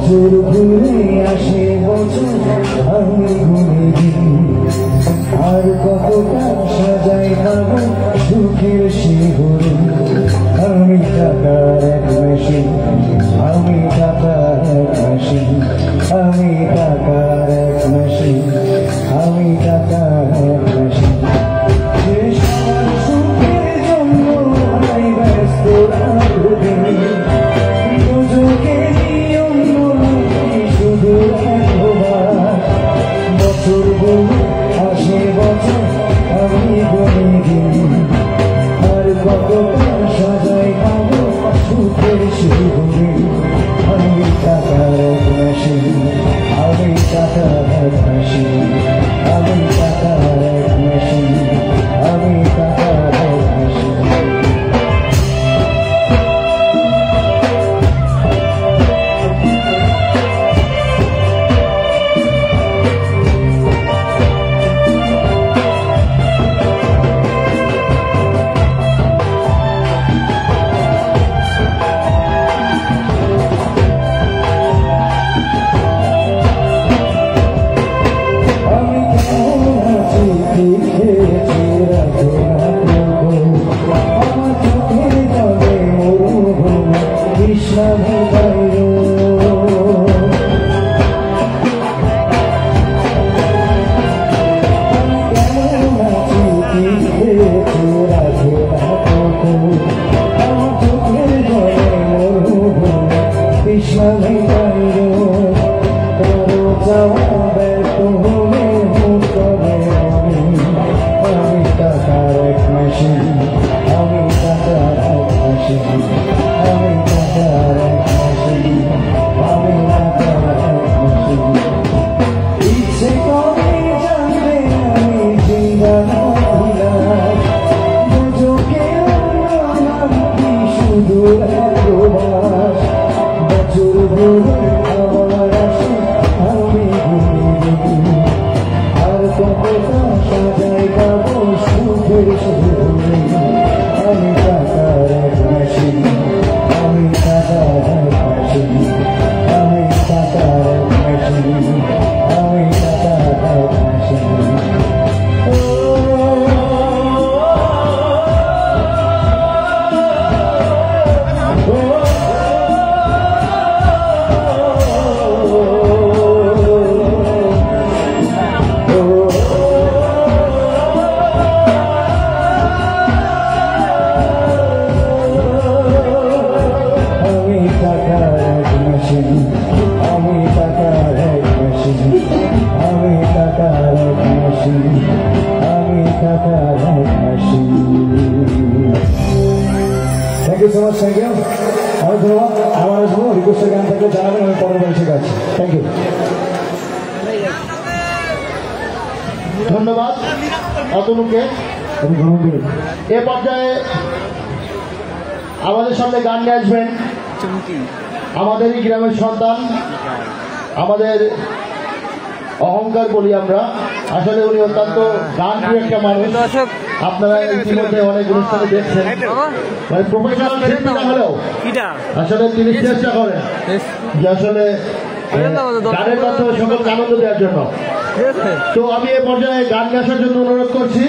বছর ঘুরে আসে বছর আমি ঘুরে দিই আর কতটা সাজাই পাবো সুখের শিহরে আমি টাকার এক মেশিন আমি টাকার এক মেশিন আমি টাকার এক মেশিন আমি টাকার এক মেশিন সুখের জন্য আমি ব্যস্ত আসে বছর আমি গনে দিই আর কতটা সাজাই পাবো সুখের শিহরে আমি টাকার এক মেশিন আমি টাকার এক মেশিন আমি টাকার এক মেশিন আমি টাকার এক machine Thank you so much, thank you. Thank you. ধন্যবাদ অতনুকে। এ পর্যায়ে আমাদের সামনে গান নিয়ে আসবেন আমাদেরই গ্রামের সন্তান, আমাদের অহংকার বলি আমরা, আসলে উনি অত্যন্ত গান প্রিয় একটা মানুষ। আপনারা ইতিমধ্যে অনেক অনুষ্ঠানে দেখছেন, মানে প্রফেশনাল শিল্পী না হলেও আসলে তিনি চেষ্টা করেন যে আসলে গানের মাধ্যমে সকলকে আনন্দ দেওয়ার জন্য। তো আমি এ পর্যায়ে গান গাওয়ার জন্য অনুরোধ করছি